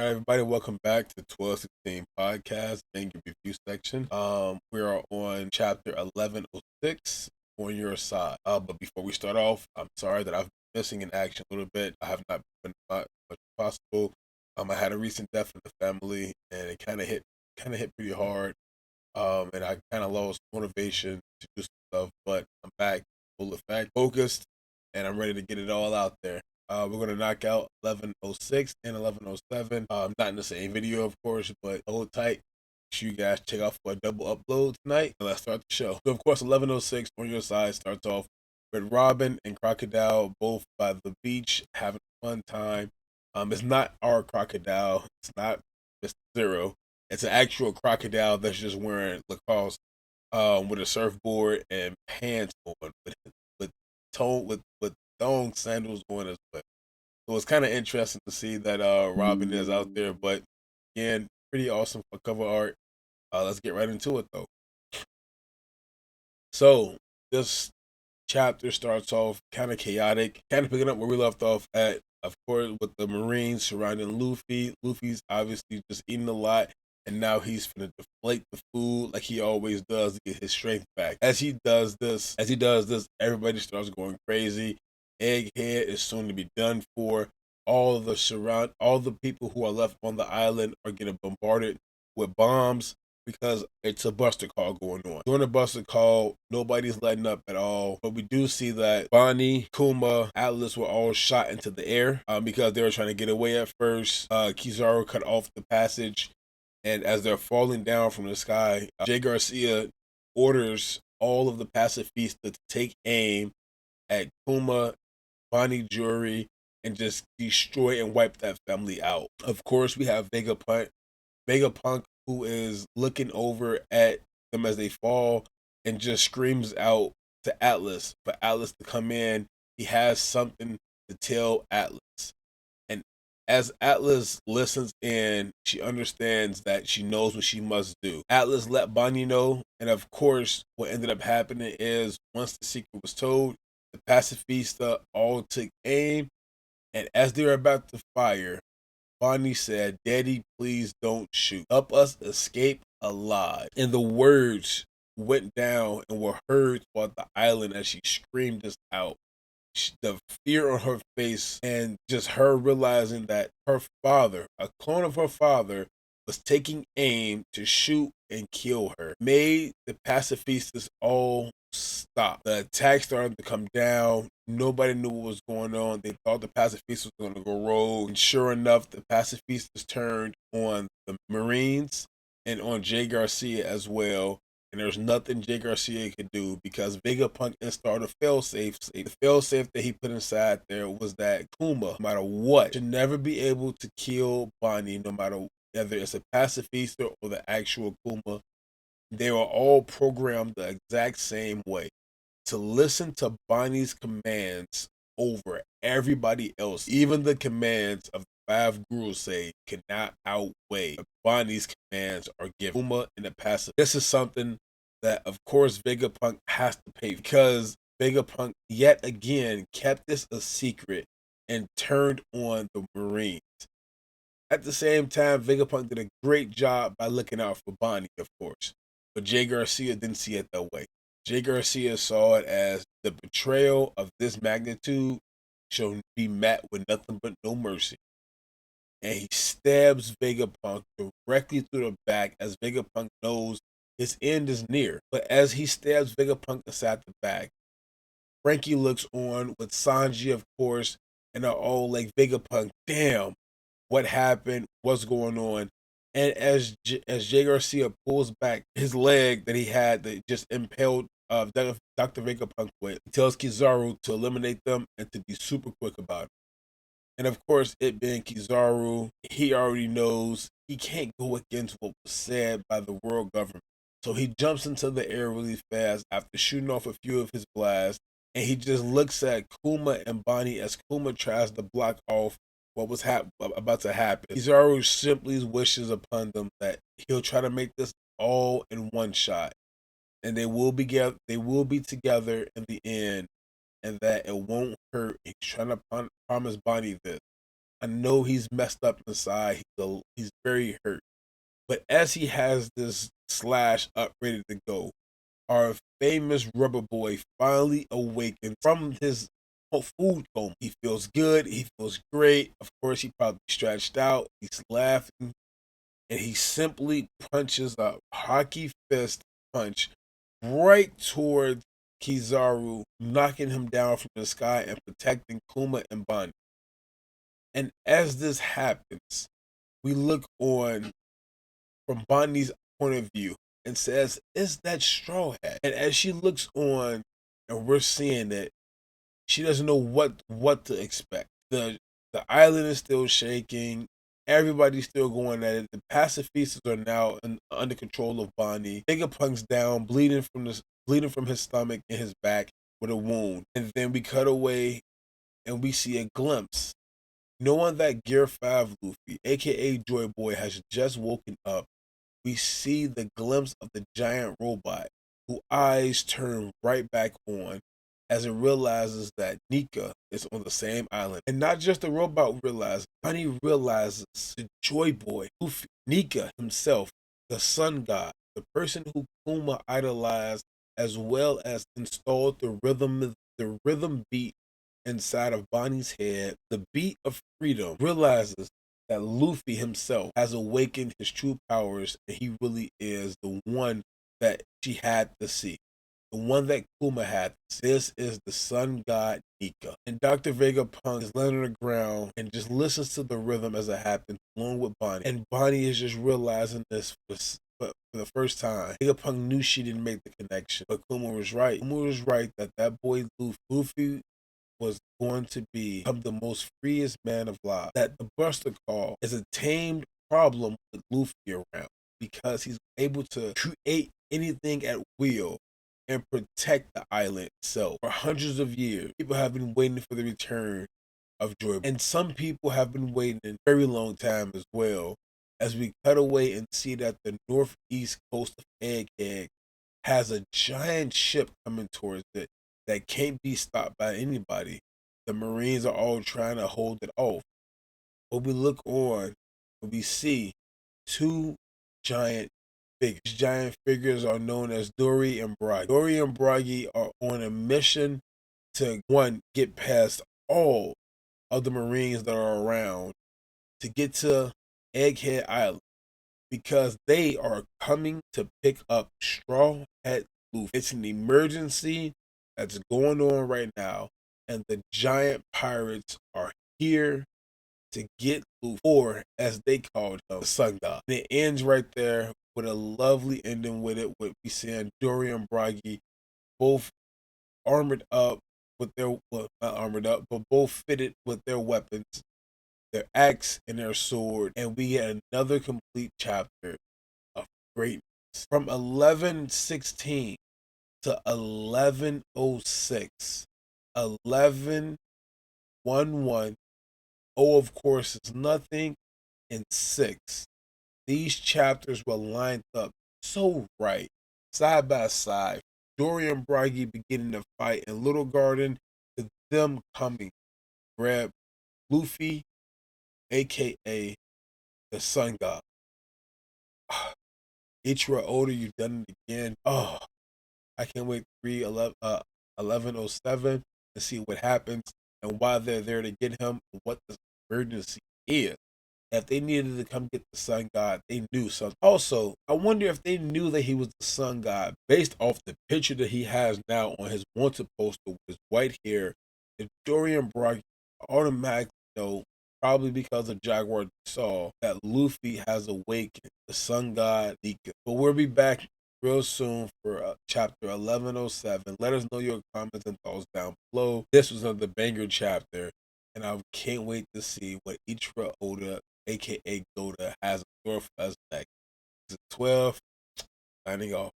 All right, everybody, welcome back to 1216 Podcast, Anger Review section. We are on chapter 1106, On Your Side. But before we start off, I'm sorry that I've been missing in action a little bit. I have not been as much as possible. I had a recent death in the family, and it kind of hit pretty hard. And I kind of lost motivation to do stuff, but I'm back full effect, focused, and I'm ready to get it all out there. We're gonna knock out 1106 and 1107. Not in the same video, of course, but hold tight. Make sure you guys check out for a double upload tonight. And let's start the show. So, of course, 1106 On Your Side starts off with Robin and Crocodile both by the beach having a fun time. It's not our crocodile. It's not Mr. Zero. It's an actual crocodile that's just wearing Lacoste with a surfboard and pants on with with thong sandals on as well. So it's kind of interesting to see that Robin is out there, but again, pretty awesome for cover art. Let's get right into it though. So this chapter starts off kind of chaotic, kind of picking up where we left off at, of course, with the Marines surrounding Luffy. Luffy's obviously just eating a lot, and now he's gonna deflate the food like he always does to get his strength back. As he does this, everybody starts going crazy. Egghead is soon to be done for. All the people who are left on the island are getting bombarded with bombs because it's a buster call going on. During the buster call, nobody's letting up at all. But we do see that Bonnie, Kuma, Atlas were all shot into the air because they were trying to get away at first. Kizaru cut off the passage. And as they're falling down from the sky, Jay Garcia orders all of the pacifistas to take aim at Kuma, Bonnie Jury, and just destroy and wipe that family out. Of course, we have Vegapunk, who is looking over at them as they fall and just screams out to Atlas for Atlas to come in. He has something to tell Atlas. And as Atlas listens in, she understands that she knows what she must do. Atlas let Bonnie know, and of course, what ended up happening is once the secret was told, the pacifista all took aim, and as they were about to fire, Bonnie said, "Daddy, please don't shoot. Help us escape alive." And the words went down and were heard throughout the island as she screamed this out. The fear on her face and just her realizing that her father, a clone of her father, was taking aim to shoot and kill her, made the pacifistas all stop. The attack started to come down. Nobody knew what was going on. They thought the pacifistas were going to go rogue. And sure enough, the pacifistas turned on the Marines and on Jay Garcia as well. And there's nothing Jay Garcia could do because Vegapunk installed a failsafe. The failsafe that he put inside there was that Kuma, no matter what, should never be able to kill Bonnie, no matter whether it's a pacifista or the actual Kuma. They were all programmed the exact same way to listen to Bonnie's commands over everybody else. Even the commands of the five gurus say cannot outweigh Bonnie's commands are given. Uma and the passive. This is something that, of course, Vegapunk has to pay because Vegapunk yet again kept this a secret and turned on the Marines. At the same time, Vegapunk did a great job by looking out for Bonnie, of course. But Jay Garcia didn't see it that way. Jay Garcia saw it as the betrayal of this magnitude shall be met with nothing but no mercy. And he stabs Vegapunk directly through the back as Vegapunk knows his end is near. But as he stabs Vegapunk inside the back, Frankie looks on with Sanji, of course, and they're all like, Vegapunk, damn, what happened? What's going on? And as Jay Garcia pulls back his leg that he had that just impaled Dr. Vegapunk with, he tells Kizaru to eliminate them and to be super quick about it. And of course, it being Kizaru, he already knows he can't go against what was said by the world government. So he jumps into the air really fast after shooting off a few of his blasts, and he just looks at Kuma and Bonnie as Kuma tries to block off what was about to happen. Kizaru simply wishes upon them that he'll try to make this all in one shot, and they will be together. They will be together in the end, and that it won't hurt. He's trying to promise Bonnie this. I know he's messed up inside. He's very hurt. But as he has this slash up ready to go, our famous rubber boy finally awakened from his food coma. He feels good. He feels great. Of course, he probably stretched out. He's laughing. And he simply punches a hockey fist punch right towards Kizaru, knocking him down from the sky and protecting Kuma and Bonnie. And as this happens, we look on from Bonnie's point of view and says, "Is that Straw Hat?" And as she looks on and we're seeing it, she doesn't know what to expect. The island is still shaking. Everybody's still going at it. The pacifistas are now under control of Bonnie. Vegapunk's down, bleeding from his stomach and his back with a wound. And then we cut away and we see a glimpse. Knowing that Gear 5 Luffy, aka Joy Boy, has just woken up, we see the glimpse of the giant robot, whose eyes turn right back on as it realizes that Nika is on the same island. And not just the robot realizes, Bunny realizes the Joy Boy, Luffy, Nika himself, the sun god, the person who Kuma idolized, as well as installed the rhythm beat inside of Bonnie's head, the beat of freedom, realizes that Luffy himself has awakened his true powers and he really is the one that she had to see. The one that Kuma had. This is the sun god Nika. And Dr. Vegapunk is laying on the ground and just listens to the rhythm as it happens along with Bonnie. And Bonnie is just realizing this for the first time. Vegapunk knew she didn't make the connection, but Kuma was right. Kuma was right that boy Luffy was going to become the most freest man alive. That the Buster Call is a tamed problem with Luffy around because he's able to create anything at will and protect the island itself. For hundreds of years, people have been waiting for the return of Joy. And some people have been waiting a very long time as well. As we cut away and see that the northeast coast of Egghead has a giant ship coming towards it that can't be stopped by anybody. The Marines are all trying to hold it off. But we look on and we see two giant figures. These giant figures are known as Dory and Bragi. Dory and Bragi are on a mission to, one, get past all of the Marines that are around to get to Egghead Island because they are coming to pick up Straw Hat Luffy. It's an emergency that's going on right now, and the giant pirates are here to get Luffy, or as they called him, the Sun God. And it ends right there with a lovely ending with it, with we seeing Dory and Bragi both armored up with their, well, not armored up, but both fitted with their weapons, their axe and their sword, and we get another complete chapter of greatness. From 1116 to 1106, 1111, oh, of course, it's nothing, and 6. These chapters were lined up so right, side by side. Dory and Bragi beginning to fight in Little Garden, to them coming, grab Luffy, aka the Sun God. Ichiro Oda, you've done it again. Oh, I can't wait to read 1107 and see what happens and why they're there to get him and what the emergency is. If they needed to come get the sun god, they knew something. Also, I wonder if they knew that he was the sun god based off the picture that he has now on his wanted poster with his white hair. If Dorian Brock automatically know, probably because of Jaguar saw that Luffy has awakened the sun god Nika. But we'll be back real soon for chapter 1107. Let us know your comments and thoughts down below. This was another banger chapter, and I can't wait to see what Ichiro Oda, aka Goda, has in store for us next. 12, signing off.